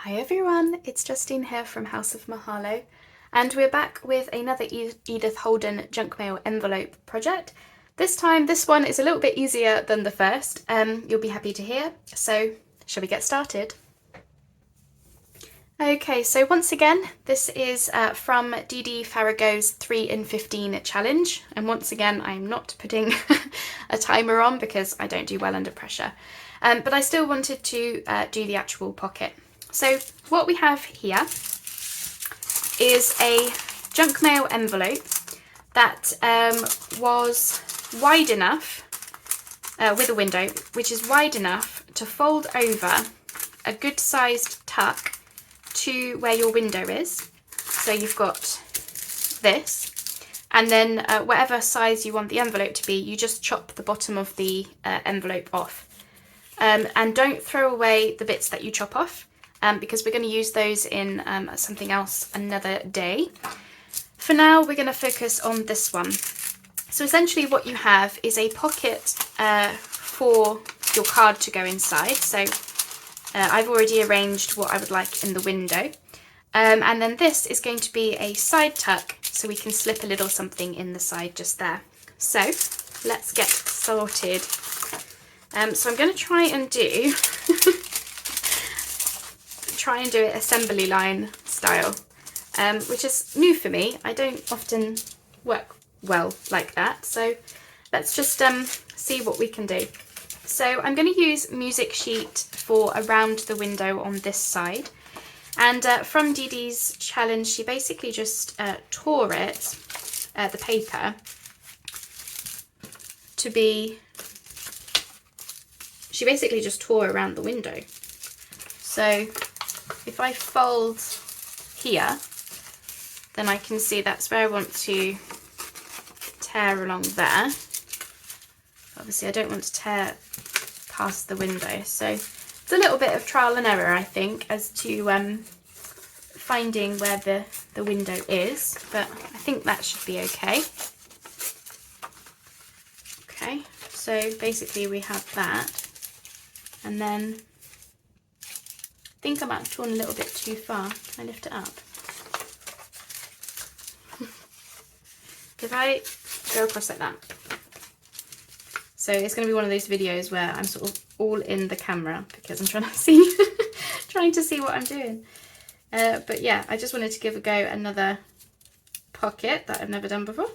Hi everyone, it's Justine here from House of Mahalo, and we're back with another Edith Holden junk mail envelope project. This time, this one is a little bit easier than the first, you'll be happy to hear, so shall we get started? Okay, so once again, this is from Didi Farrago's 3 in 15 challenge, and once again I'm not putting a timer on because I don't do well under pressure, but I still wanted to do the actual pocket. So what we have here is a junk mail envelope that was wide enough, with a window, which is wide enough to fold over a good sized tuck to where your window is. So you've got this, and then whatever size you want the envelope to be, you just chop the bottom of the envelope off. And don't throw away the bits that you chop off, because we're going to use those in something else another day. For now, we're going to focus on this one. So essentially what you have is a pocket for your card to go inside. So I've already arranged what I would like in the window. And then this is going to be a side tuck, so we can slip a little something in the side just there. So let's get started. So I'm going to try and do it assembly line style, which is new for me. I don't often work well like that, so let's just see what we can do. So I'm going to use music sheet for around the window on this side, and from Didi's challenge, she basically just tore it, the paper, to be, she basically just tore around the window. So if I fold here, then I can see that's where I want to tear along there. Obviously I don't want to tear past the window, so it's a little bit of trial and error, I think, as to finding where the window is, but I think that should be okay. Okay, so basically we have that, and then I think I might have torn a little bit too far. Can I lift it up? If I go across like that. So it's going to be one of those videos where I'm sort of all in the camera because I'm trying to see what I'm doing. But yeah, I just wanted to give a go another pocket that I've never done before.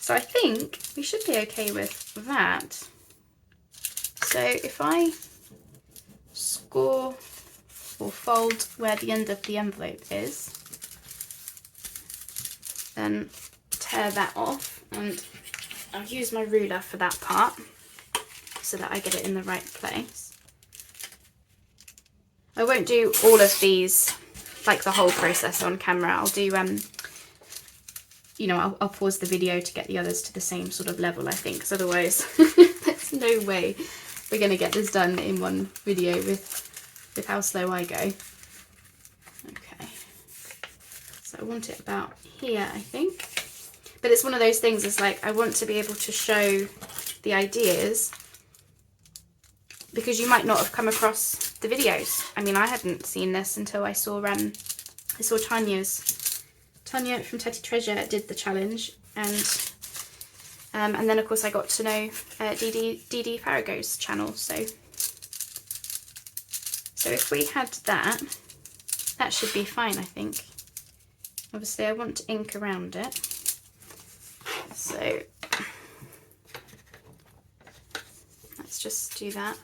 So I think we should be okay with that. So if I score or fold where the end of the envelope is, then tear that off, and I'll use my ruler for that part so that I get it in the right place. I won't do all of these, like the whole process, on camera. I'll do, you know, I'll pause the video to get the others to the same sort of level, I think, because otherwise there's no way we're going to get this done in one video with how slow I go. Okay, so I want it about here, I think. But it's one of those things, it's like I want to be able to show the ideas because you might not have come across the videos. I mean, I hadn't seen this until I saw Tanya from Teddy Treasure did the challenge, and then of course I got to know Didi Farrago's channel. So if we had that should be fine, I think. Obviously I want to ink around it, so let's just do that.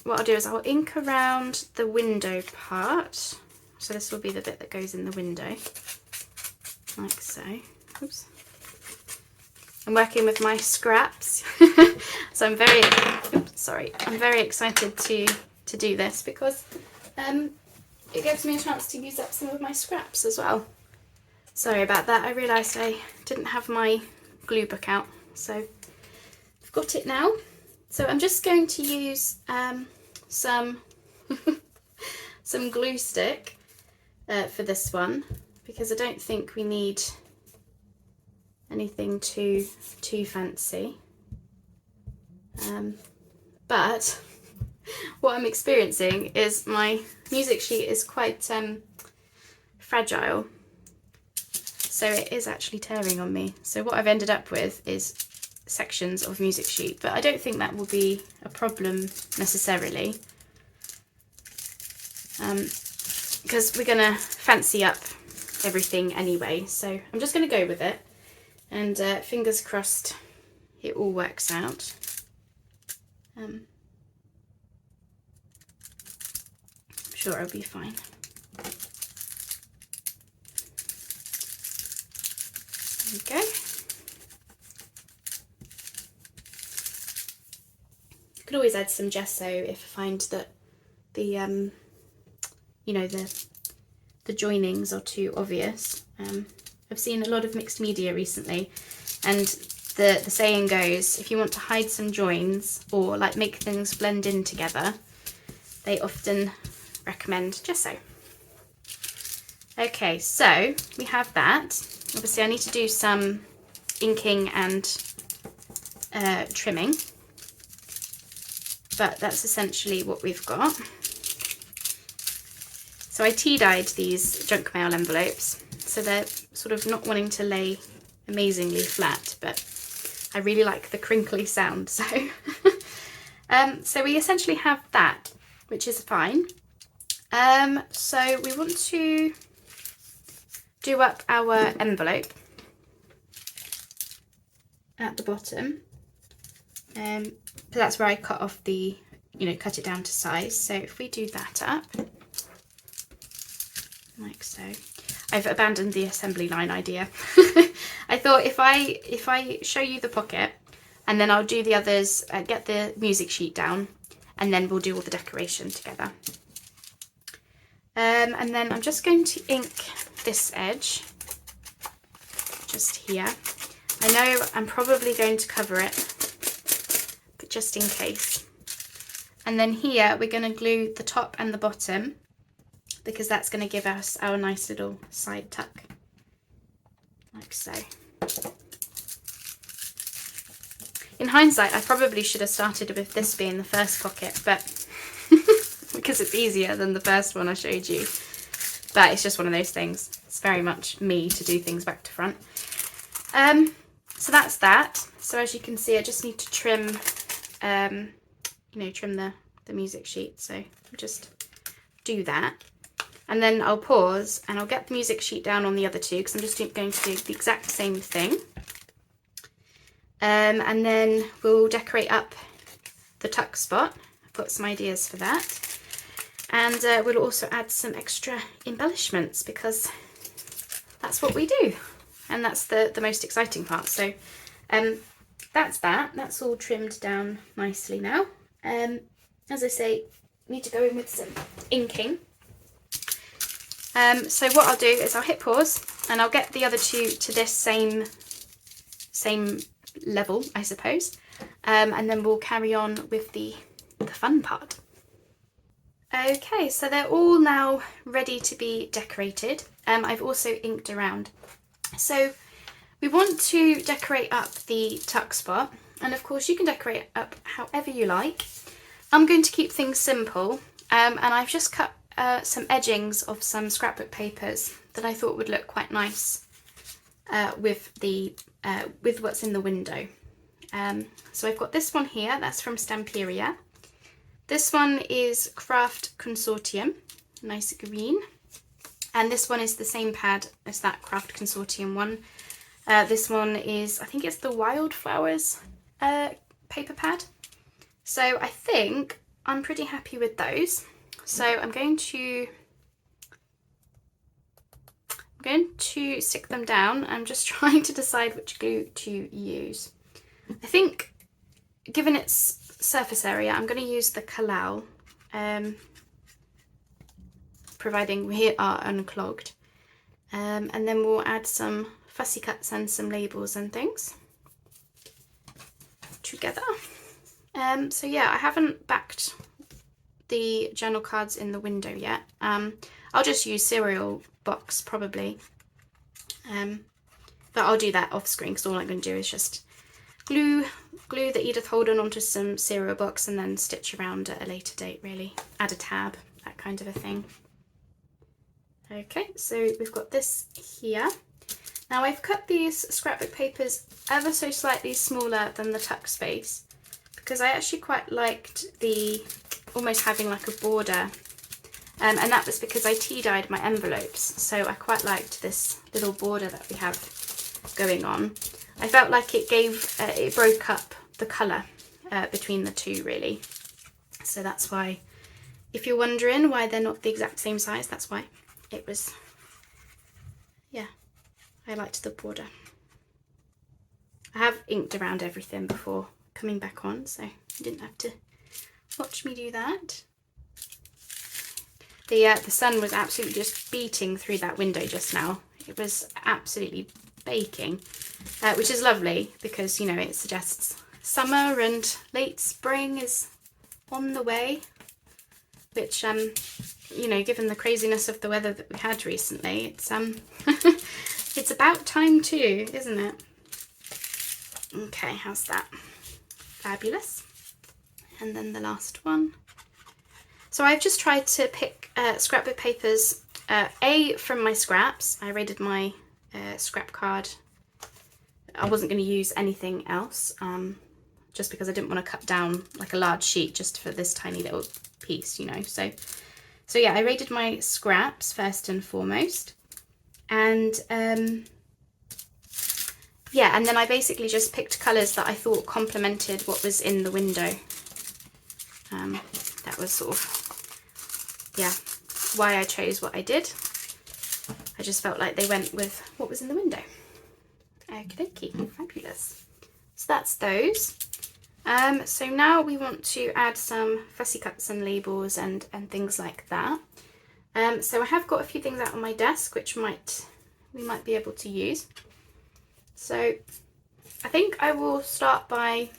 What I'll do is I'll ink around the window part, so this will be the bit that goes in the window, like so. Oops. I'm working with my scraps, so I'm very excited to do this because it gives me a chance to use up some of my scraps as well. Sorry about that, I realised I didn't have my glue book out, so I've got it now. So I'm just going to use some glue stick for this one, because I don't think we need anything too fancy. But what I'm experiencing is my music sheet is quite fragile. So it is actually tearing on me. So what I've ended up with is sections of music sheet, but I don't think that will be a problem necessarily. Because we're gonna fancy up everything anyway. So I'm just gonna go with it, and fingers crossed it all works out. I'm sure it'll be fine. There we go. You could always add some gesso if I find that the you know, the joinings are too obvious. I've seen a lot of mixed media recently, and the saying goes, if you want to hide some joins or like make things blend in together, they often recommend gesso. Okay, so we have that. Obviously I need to do some inking and trimming, but that's essentially what we've got. So I tea-dyed these junk mail envelopes, so they're sort of not wanting to lay amazingly flat, but I really like the crinkly sound, so so we essentially have that, which is fine. So we want to do up our envelope at the bottom. So that's where I cut off the, you know, cut it down to size. So if we do that up, like so. I've abandoned the assembly line idea. I thought if I show you the pocket, and then I'll do the others, get the music sheet down, and then we'll do all the decoration together. And then I'm just going to ink this edge, just here. I know I'm probably going to cover it, but just in case. And then here we're going to glue the top and the bottom, because that's going to give us our nice little side tuck, like so. In hindsight, I probably should have started with this being the first pocket, but because it's easier than the first one I showed you. But it's just one of those things. It's very much me to do things back to front. So that's that. So as you can see, I just need to trim, you know, trim the music sheet. So I'll just do that. And then I'll pause and I'll get the music sheet down on the other two, because I'm just going to do the exact same thing. And then we'll decorate up the tuck spot. I've got some ideas for that. And we'll also add some extra embellishments, because that's what we do. And that's the most exciting part. So that's that. That's all trimmed down nicely now. As I say, need to go in with some inking. So what I'll do is I'll hit pause and I'll get the other two to this same level, I suppose, and then we'll carry on with the fun part. Okay, so they're all now ready to be decorated. I've also inked around. So we want to decorate up the tuck spot, and of course you can decorate up however you like. I'm going to keep things simple, and I've just cut some edgings of some scrapbook papers that I thought would look quite nice with what's in the window. So I've got this one here, that's from Stamperia. This one is Craft Consortium, nice green. And this one is the same pad as that Craft Consortium one. This one is, I think it's the Wildflowers paper pad. So I think I'm pretty happy with those. So I'm going to stick them down. I'm just trying to decide which glue to use. I think, given its surface area, I'm going to use the Kalal, providing we are unclogged. And then we'll add some fussy cuts and some labels and things together. So yeah, I haven't backed the journal cards in the window yet. I'll just use cereal box probably, but I'll do that off screen, because all I'm going to do is just glue the Edith Holden onto some cereal box and then stitch around at a later date, really. Add a tab, that kind of a thing. Okay, so we've got this here. Now I've cut these scrapbook papers ever so slightly smaller than the tuck space because I actually quite liked the almost having like a border, and that was because I tea dyed my envelopes, so I quite liked this little border that we have going on. I felt like it broke up the colour between the two, really. So that's why, if you're wondering why they're not the exact same size, that's why. It was, yeah, I liked the border. I have inked around everything before coming back on, so you didn't have to watch me do that. The sun was absolutely just beating through that window just now. It was absolutely baking, which is lovely because, you know, it suggests summer and late spring is on the way, which, you know, given the craziness of the weather that we had recently, it's it's about time too, isn't it? Okay, how's that? Fabulous. And then the last one. So I've just tried to pick scrapbook papers, from my scraps. I raided my scrap card. I wasn't going to use anything else, just because I didn't want to cut down like a large sheet just for this tiny little piece, you know. So yeah, I raided my scraps first and foremost, and yeah, and then I basically just picked colours that I thought complemented what was in the window. That was sort of, yeah, why I chose what I did. I just felt like they went with what was in the window. Okie dokie, fabulous. So that's those. So now we want to add some fussy cuts and labels and things like that. So I have got a few things out on my desk which we might be able to use. So I think I will start by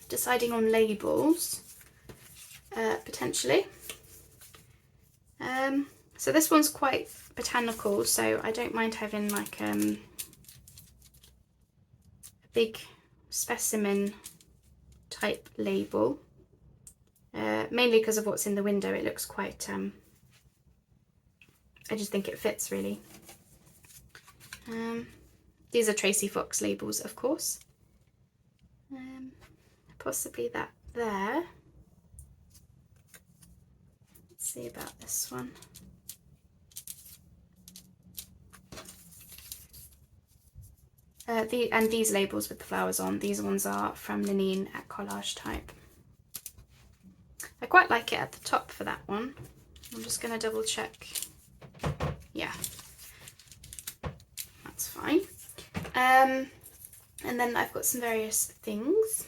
deciding on labels, potentially. So this one's quite botanical, so I don't mind having like a big specimen type label, mainly because of what's in the window. It looks quite, I just think it fits really. These are Tracy Fox labels, of course. Possibly that there. Let's see about this one. And these labels with the flowers on, these ones are from Linene at Collage Type. I quite like it at the top for that one. I'm just going to double check. Yeah, that's fine. And then I've got some various things.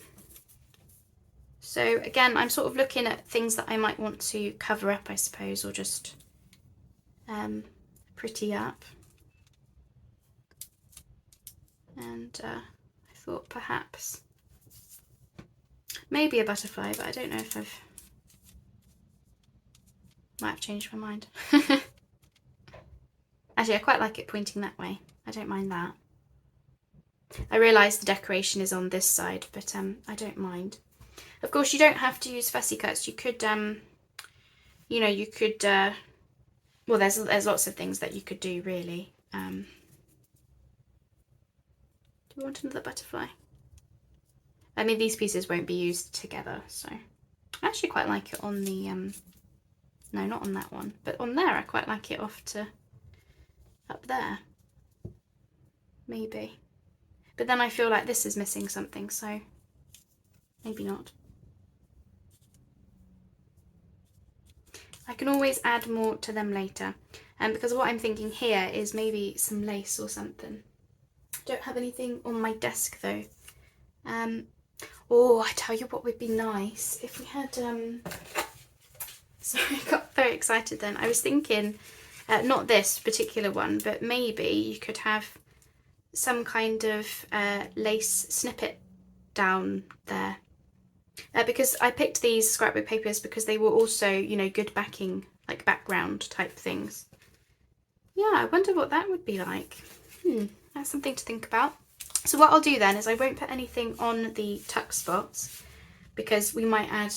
So again, I'm sort of looking at things that I might want to cover up, I suppose, or just pretty up. And I thought perhaps maybe a butterfly, but I don't know if might have changed my mind. Actually, I quite like it pointing that way. I don't mind that. I realise the decoration is on this side, but I don't mind. Of course, you don't have to use fussy cuts. You could, you know, you could. Well, there's lots of things that you could do, really. Do you want another butterfly? I mean, these pieces won't be used together, so I actually quite like it on the no, not on that one, but on there I quite like it off to up there, maybe. But then I feel like this is missing something, so maybe not. I can always add more to them later, because what I'm thinking here is maybe some lace or something. Don't have anything on my desk though. Oh, I tell you what would be nice if we had sorry, I got very excited then. I was thinking not this particular one, but maybe you could have some kind of lace snippet down there, because I picked these scrapbook papers because they were also, you know, good backing, like background type things. Yeah, I wonder what that would be like. That's something to think about. So what I'll do then is I won't put anything on the tuck spots because we might add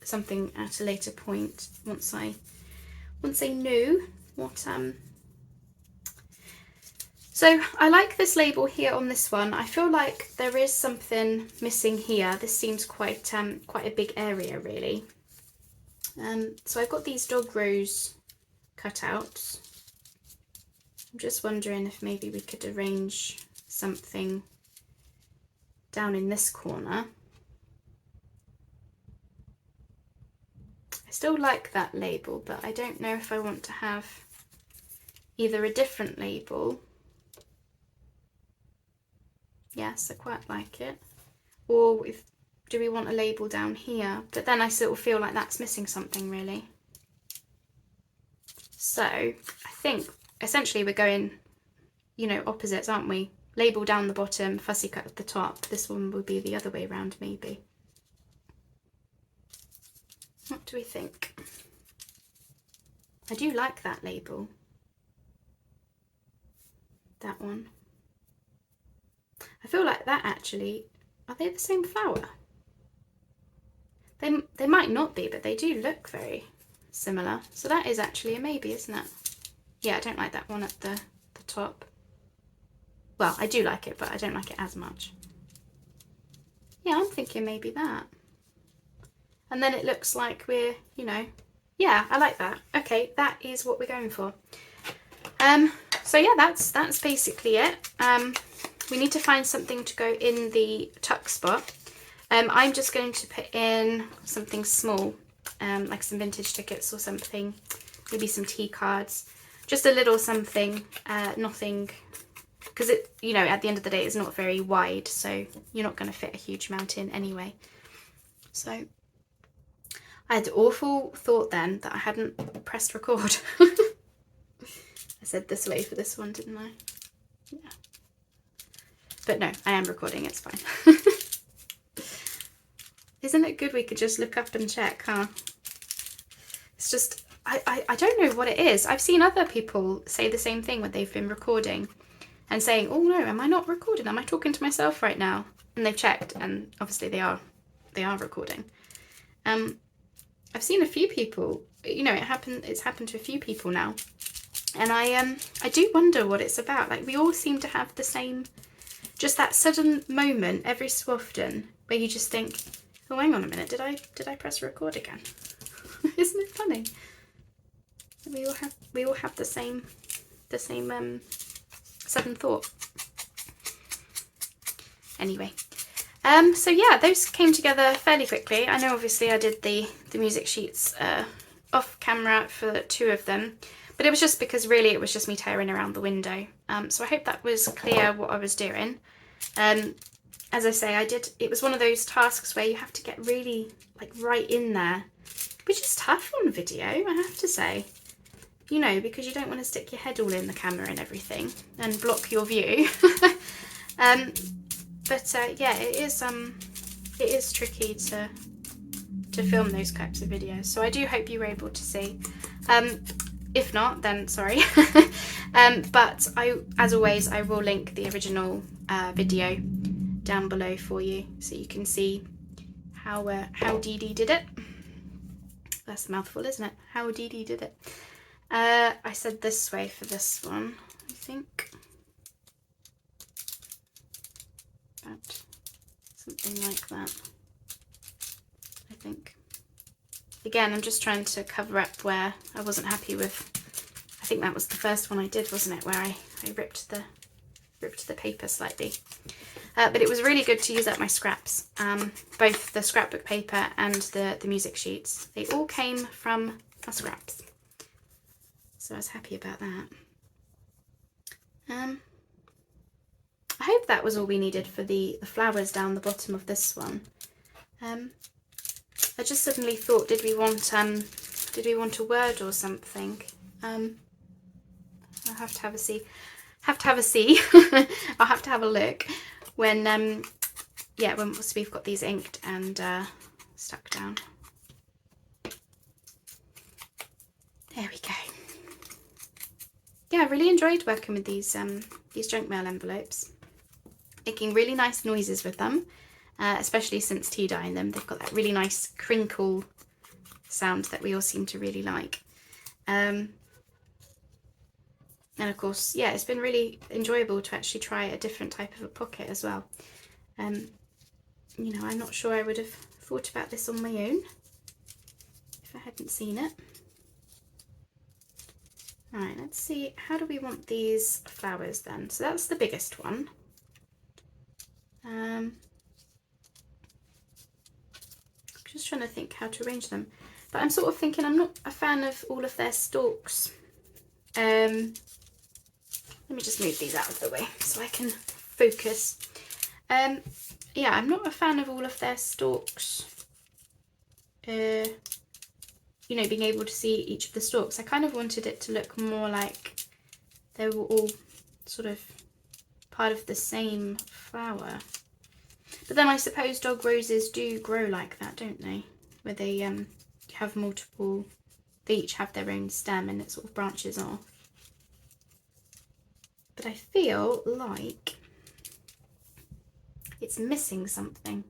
something at a later point once I know what So I like this label here on this one. I feel like there is something missing here. This seems quite a big area really. So I've got these dog rose cutouts. I'm just wondering if maybe we could arrange something down in this corner. I still like that label, but I don't know if I want to have either a different label. Yes, I quite like it. Or do we want a label down here? But then I sort of feel like that's missing something really. So I think essentially we're going, you know, opposites, aren't we? Label down the bottom, fussy cut at the top. This one would be the other way around maybe. What do we think? I do like that label. That one. I feel like that actually, are they the same flower? They might not be, but they do look very similar. So that is actually a maybe, isn't it? Yeah, I don't like that one at the top. Well, I do like it, but I don't like it as much. Yeah, I'm thinking maybe that. And then it looks like we're, you know, yeah, I like that. Okay, that is what we're going for. So yeah, that's basically it. We need to find something to go in the tuck spot. I'm just going to put in something small, like some vintage tickets or something, maybe some tea cards, just a little something, nothing, because it, you know, at the end of the day, it's not very wide, so you're not going to fit a huge amount in anyway. So I had an awful thought then that I hadn't pressed record. I said this way for this one, didn't I? Yeah. But no, I am recording, it's fine. Isn't it good we could just look up and check, huh? It's just, I don't know what it is. I've seen other people say the same thing when they've been recording and saying, oh no, am I not recording? Am I talking to myself right now? And they've checked and obviously they are recording. I've seen a few people, you know, it's happened to a few people now. And I do wonder what it's about. Like, we all seem to have the same, just that sudden moment every so often where you just think, oh, hang on a minute, did I press record again? Isn't it funny? We all have the same sudden thought. Anyway, so yeah, those came together fairly quickly. I know obviously I did the music sheets off camera for 2 of them, but it was just because really it was just me tearing around the window. So I hope that was clear what I was doing. As I say, it was one of those tasks where you have to get really like right in there, which is tough on video, I have to say, you know, because you don't want to stick your head all in the camera and everything and block your view. But yeah, it is tricky to film those types of videos, so I do hope you were able to see. If not, then sorry. But as always, I will link the original video down below for you, so you can see how Dee Dee did it. That's a mouthful, isn't it? How Dee Dee did it. I said this way for this one, I think. About something like that, I think. Again, I'm just trying to cover up where I wasn't happy with. I think that was the first one I did, wasn't it, where I ripped the paper slightly. But it was really good to use up my scraps, both the scrapbook paper and the music sheets. They all came from my scraps, so I was happy about that. I hope that was all we needed for the flowers down the bottom of this one. I just suddenly thought, did we want a word or something? I'll have to have a see. I'll have to have a look when once we've got these inked and stuck down. There we go. Yeah, I really enjoyed working with these junk mail envelopes. making really nice noises with them, especially since tea dyeing them. They've got that really nice crinkle sound that we all seem to really like. And of course, yeah, it's been really enjoyable to actually try a different type of a pocket as well. You know, I'm not sure I would have thought about this on my own if I hadn't seen it. Right, let's see, how do we want these flowers then? So that's the biggest one. Just trying to think how to arrange them. But I'm sort of thinking I'm not a fan of all of their stalks. Let me just move these out of the way so I can focus. Yeah, I'm not a fan of all of their stalks. You know, being able to see each of the stalks. I kind of wanted it to look more like they were all sort of part of the same flower. But then I suppose dog roses do grow like that, don't they? Where they have multiple, they each have their own stem and it sort of branches off. But I feel like it's missing something.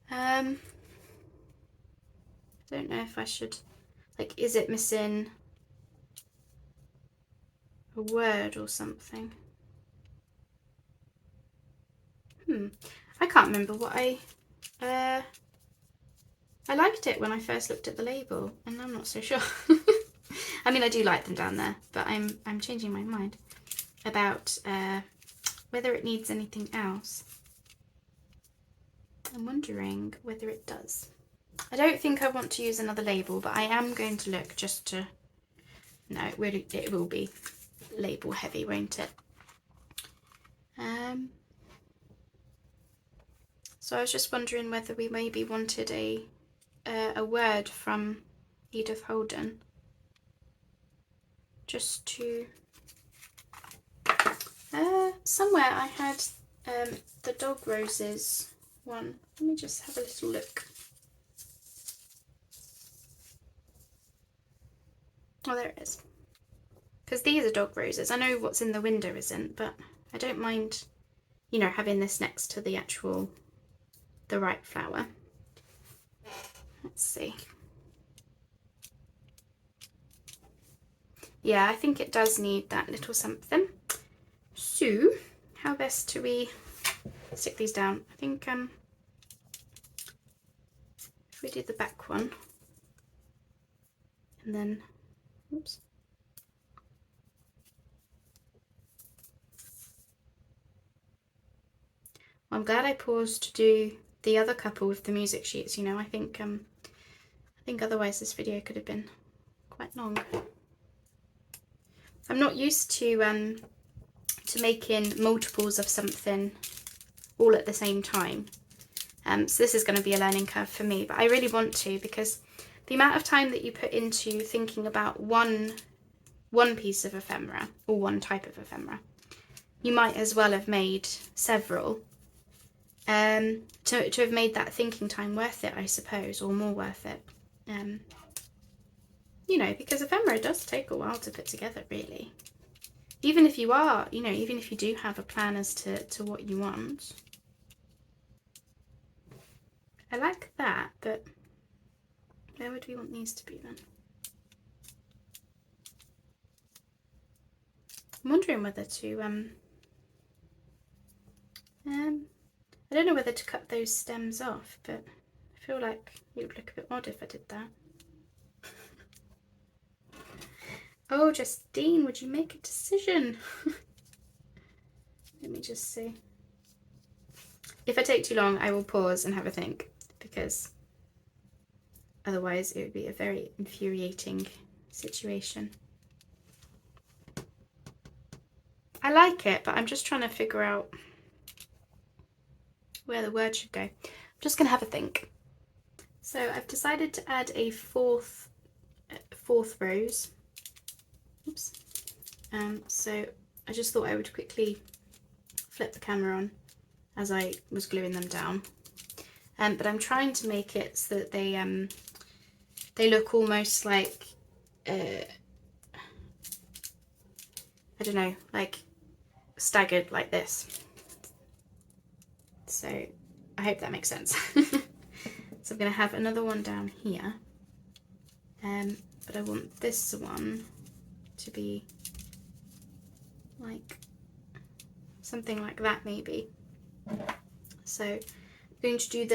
I don't know if I should, like, is it missing a word or something? I can't remember what I liked it when I first looked at the label, and I'm not so sure. I mean, I do like them down there, but I'm changing my mind about whether it needs anything else. I'm wondering whether it does. I don't think I want to use another label, but I am going to look just to... No, it will be label heavy, won't it? So I was just wondering whether we maybe wanted a word from Edith Holden, just to... somewhere I had the dog roses one. Let me just have a little look. Oh, there it is. Because these are dog roses. I know what's in the window isn't, but I don't mind, you know, having this next to the actual, the right flower. Let's see. Yeah, I think it does need that little something. So, how best do we stick these down? I think if we do the back one, and then, oops. Well, I'm glad I paused to do the other couple with the music sheets. You know, I think otherwise this video could have been quite long. I'm not used to making multiples of something all at the same time. So this is going to be a learning curve for me, but I really want to, because the amount of time that you put into thinking about one piece of ephemera or one type of ephemera, you might as well have made several to have made that thinking time worth it, I suppose, or more worth it. You know, because ephemera does take a while to put together, really. Even if you are, you know, even if you do have a plan as to what you want. I like that, but where would we want these to be then? I'm wondering whether to, I don't know whether to cut those stems off, but I feel like it would look a bit odd if I did that. Oh, Justine, would you make a decision? Let me just see. If I take too long, I will pause and have a think, because otherwise it would be a very infuriating situation. I like it, but I'm just trying to figure out where the word should go. I'm just going to have a think. So I've decided to add a fourth rose. Oops. So I just thought I would quickly flip the camera on as I was gluing them down. But I'm trying to make it so that they look almost like, I don't know, like staggered like this. So I hope that makes sense. So I'm going to have another one down here, but I want this one to be like something like that maybe. So I'm going to do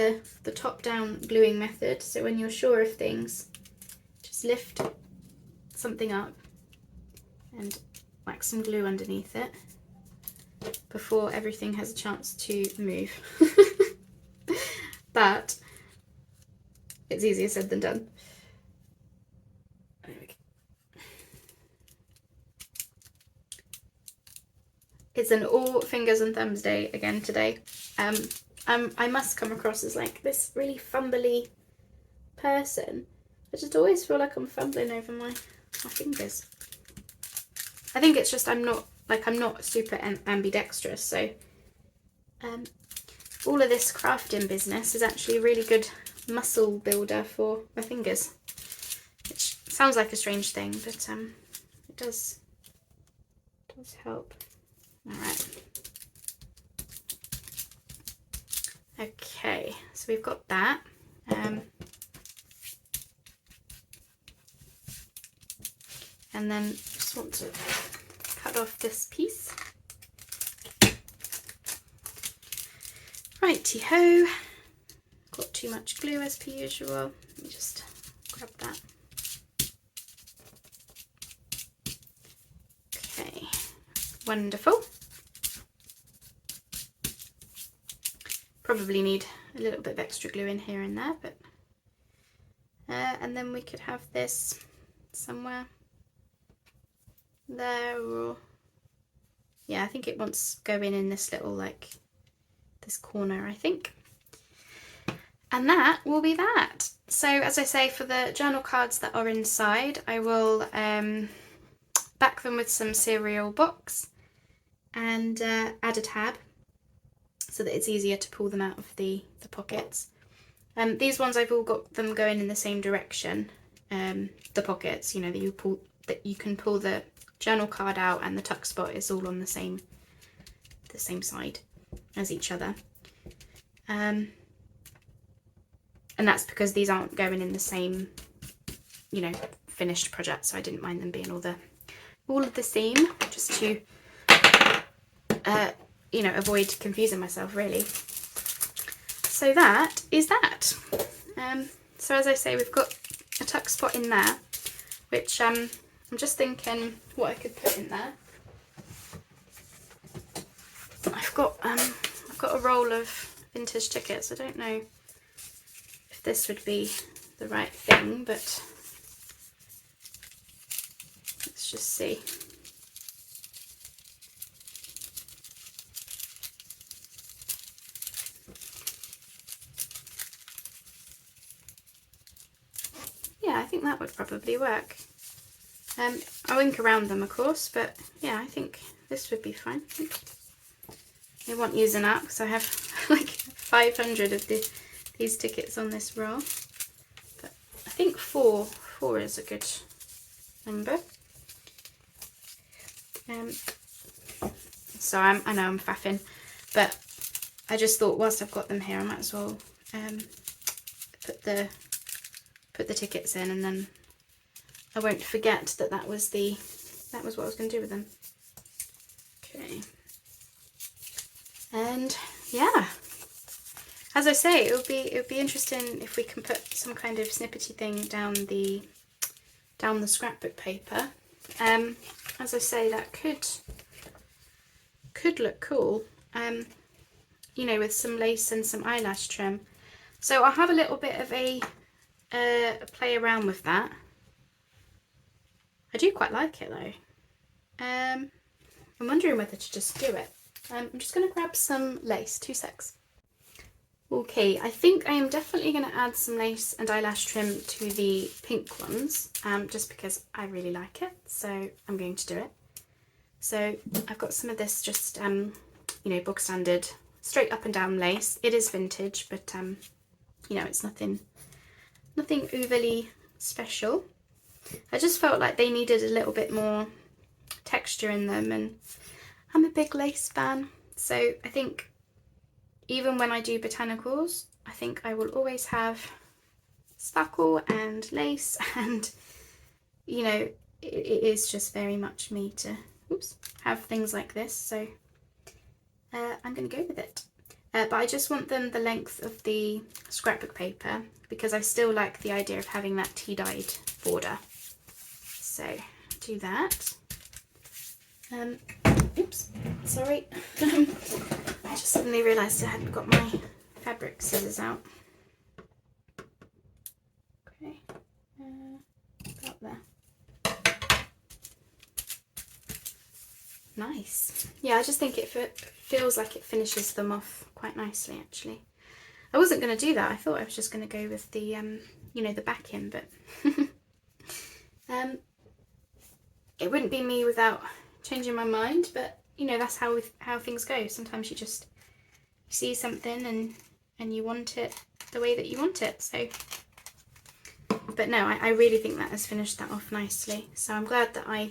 the top down gluing method. So when you're sure of things, just lift something up and whack some glue underneath it before everything has a chance to move. But it's easier said than done. There we go. It's an all fingers and thumbs day again today. I must come across as like this really fumbly person. I just always feel like I'm fumbling over my fingers. I think it's just I'm not super ambidextrous, so all of this crafting business is actually a really good muscle builder for my fingers, which sounds like a strange thing, but it does help. All right. Okay, so we've got that. And then just want to cut off this piece. Righty-ho. Got too much glue as per usual. Let me just grab that. Okay, wonderful. Probably need a little bit of extra glue in here and there, but and then we could have this somewhere there, or yeah, I think it wants going in this little like this corner, I think. And that will be that. So as I say, for the journal cards that are inside, I will back them with some cereal box and add a tab so that it's easier to pull them out of the pockets. These ones I've all got them going in the same direction. The pockets, you know, that you can pull the journal card out, and the tuck spot is all on the same side as each other. And that's because these aren't going in the same, you know, finished project, so I didn't mind them being all of the same, just to you know, avoid confusing myself really. So that is that. So as I say, we've got a tuck spot in there, which I'm just thinking what I could put in there. I've got a roll of vintage tickets. I don't know if this would be the right thing, but let's just see. Yeah, I think that would probably work. I'll ink around them, of course, but yeah, I think this would be fine. I won't use them up because I have like 500 of these tickets on this roll. But I think four is a good number. So I know I'm faffing, but I just thought whilst I've got them here, I might as well put the tickets in, and then I won't forget that was what I was going to do with them. Okay. And yeah, as I say, it would be interesting if we can put some kind of snippety thing down the scrapbook paper. As I say, that could look cool. You know, with some lace and some eyelash trim. So I'll have a little bit of a play around with that. I do quite like it though. I'm wondering whether to just do it. I'm just going to grab some lace, 2 secs. Okay, I think I am definitely going to add some lace and eyelash trim to the pink ones, just because I really like it, so I'm going to do it. So I've got some of this just, you know, bog standard, straight up and down lace. It is vintage, but you know, it's nothing overly special. I just felt like they needed a little bit more texture in them, and I'm a big lace fan, so I think even when I do botanicals, I think I will always have sparkle and lace, and you know, it is just very much me to have things like this, so I'm going to go with it. But I just want them the length of the scrapbook paper because I still like the idea of having that tea-dyed border. So do that. Oops, sorry. I just suddenly realised I hadn't got my fabric scissors out. Okay, about there. Nice. Yeah, I just think it feels like it finishes them off quite nicely, actually. I wasn't going to do that. I thought I was just going to go with the, you know, the backing, but it wouldn't be me without changing my mind. But you know, that's how things go. Sometimes you just see something and you want it the way that you want it. So, but no, I really think that has finished that off nicely. So I'm glad that I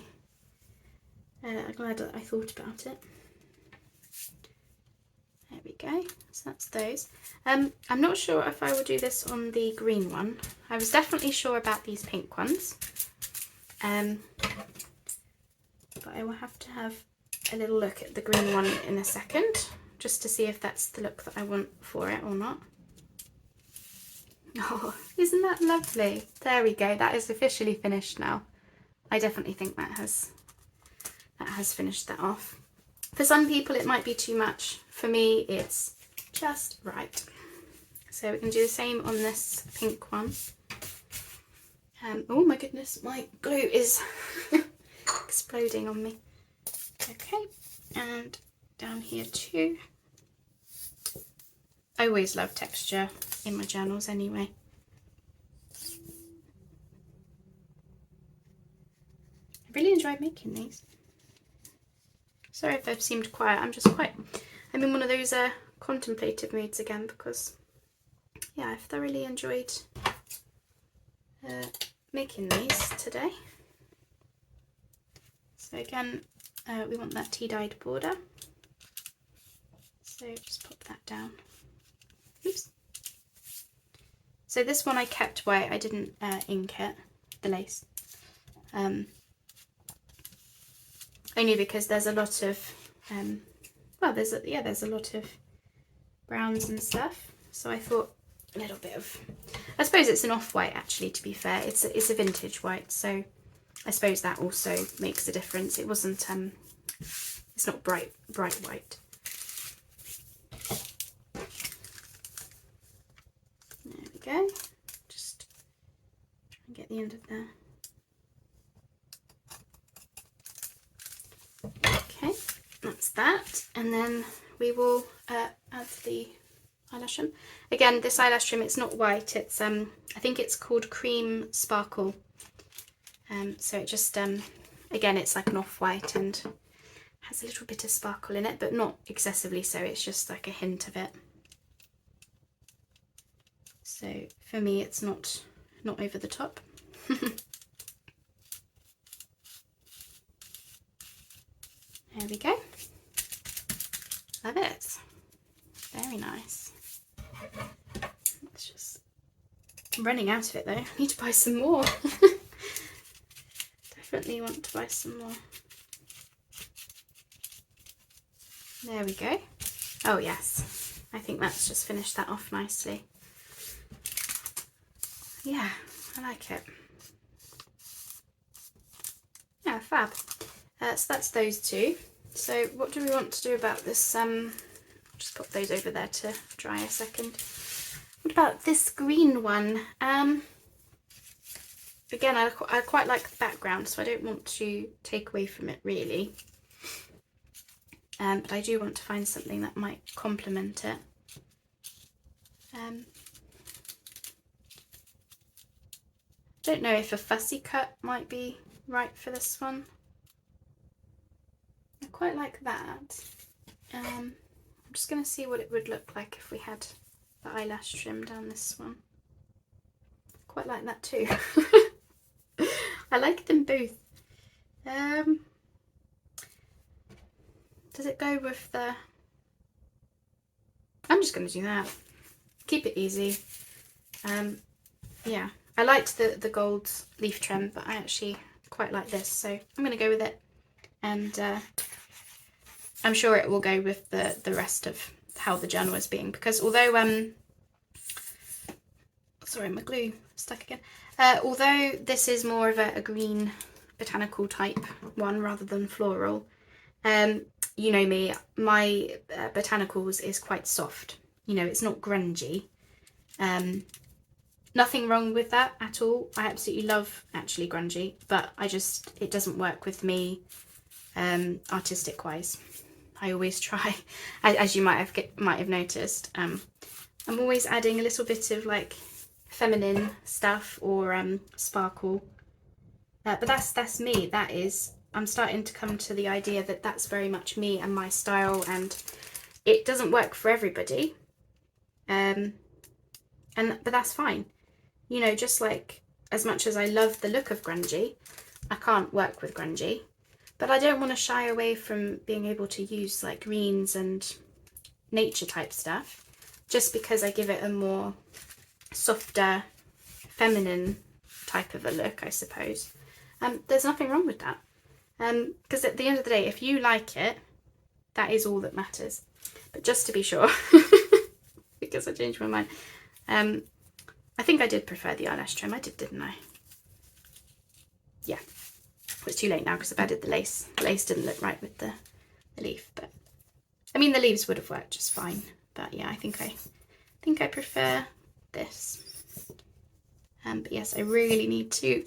thought about it. There we go. So that's those. I'm not sure if I will do this on the green one. I was definitely sure about these pink ones. But I will have to have a little look at the green one in a second, just to see if that's the look that I want for it or not. Oh, isn't that lovely? There we go. That is officially finished now. I definitely think that has finished that off. For some people it might be too much. For me it's just right. So we can do the same on this pink one. Oh my goodness, my glue is exploding on me. Okay, and down here too. I always love texture in my journals anyway. I really enjoyed making these. Sorry if I've seemed quiet, I'm in one of those contemplative moods again because, yeah, I've thoroughly enjoyed making these today. So again, we want that tea-dyed border. So just pop that down. Oops. So this one I kept white, I didn't ink it, the lace. Only because there's a lot of, well, there's a lot of browns and stuff. So I thought a little bit of, I suppose it's an off-white actually, to be fair. It's a vintage white, so I suppose that also makes a difference. It wasn't, it's not bright white. There we go. Just try and get the end of there. Okay, that's that, and then we will add the eyelash trim. Again, this eyelash trim, it's not white, it's I think it's called Cream Sparkle. So it just again, it's like an off-white and has a little bit of sparkle in it, but not excessively so, it's just like a hint of it. So for me it's not over the top. There we go. Love it. Very nice. It's just, I'm running out of it though. I need to buy some more. Definitely want to buy some more. There we go. Oh yes. I think that's just finished that off nicely. Yeah, I like it. Yeah, fab. So that's those two. So what do we want to do about this? I'll just pop those over there to dry a second. What about this green one? Again, I quite like the background, so I don't want to take away from it really. But I do want to find something that might complement it. Don't know if a fussy cut might be right for this one. I quite like that. I'm just going to see what it would look like if we had the eyelash trim down this one. Quite like that too. I like them both. does it go with the... I'm just going to do that. Keep it easy. Yeah, I liked the gold leaf trim, but I actually quite like this, so I'm going to go with it. And I'm sure it will go with the rest of how the journal is being, because although sorry, my glue stuck again. Although this is more of a green botanical type one rather than floral, you know me, my botanicals is quite soft. You know, it's not grungy. Nothing wrong with that at all. I absolutely love actually grungy, but it doesn't work with me artistic wise. I always try, as you might have noticed, I'm always adding a little bit of like feminine stuff or sparkle. But that's me. I'm starting to come to the idea that that's very much me and my style, and it doesn't work for everybody. But that's fine. You know, just like as much as I love the look of grungy, I can't work with grungy. But I don't want to shy away from being able to use like greens and nature type stuff, just because I give it a more softer, feminine type of a look, I suppose. There's nothing wrong with that. Because at the end of the day, if you like it, that is all that matters. But just to be sure, because I changed my mind, I think I did prefer the eyelash trim. I did, didn't I? Yeah. It's too late now because I've added the lace. The lace didn't look right with the leaf, but I mean the leaves would have worked just fine. But yeah, I think I prefer this. But yes, I really need to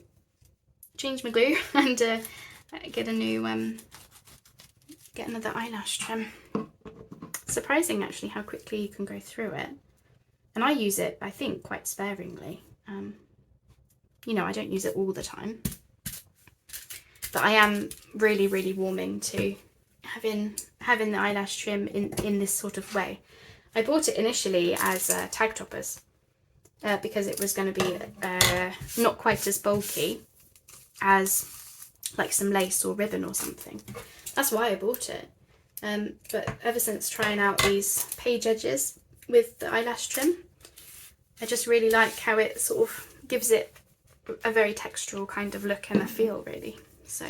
change my glue and get a new get another eyelash trim. Surprising actually how quickly you can go through it. And I use it, I think, quite sparingly. You know, I don't use it all the time. But I am really, really warming to having the eyelash trim in this sort of way. I bought it initially as tag toppers because it was going to be not quite as bulky as like some lace or ribbon or something. That's why I bought it. But ever since trying out these page edges with the eyelash trim, I just really like how it sort of gives it a very textural kind of look and a feel, really. So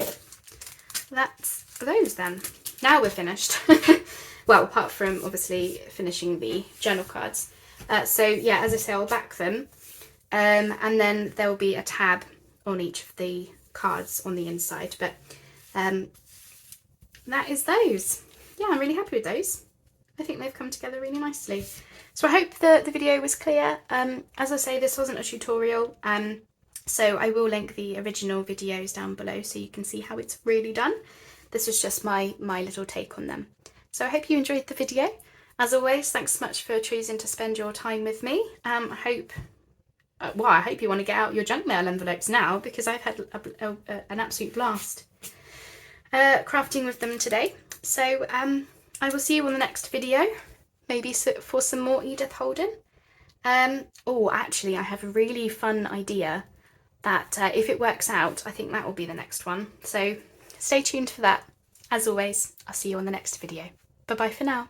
that's those then. Now we're finished. Well, apart from obviously finishing the journal cards. So yeah, as I say, I'll back them. And then there will be a tab on each of the cards on the inside. But that is those. Yeah, I'm really happy with those. I think they've come together really nicely. So I hope the video was clear. As I say, this wasn't a tutorial. So I will link the original videos down below so you can see how it's really done. This was just my little take on them. So I hope you enjoyed the video. As always, thanks so much for choosing to spend your time with me. I hope you want to get out your junk mail envelopes now, because I've had an absolute blast crafting with them today. So I will see you on the next video, maybe for some more Edith Holden. Oh, actually, I have a really fun idea that if it works out, I think that will be the next one. So stay tuned for that. As always, I'll see you on the next video. Bye bye for now.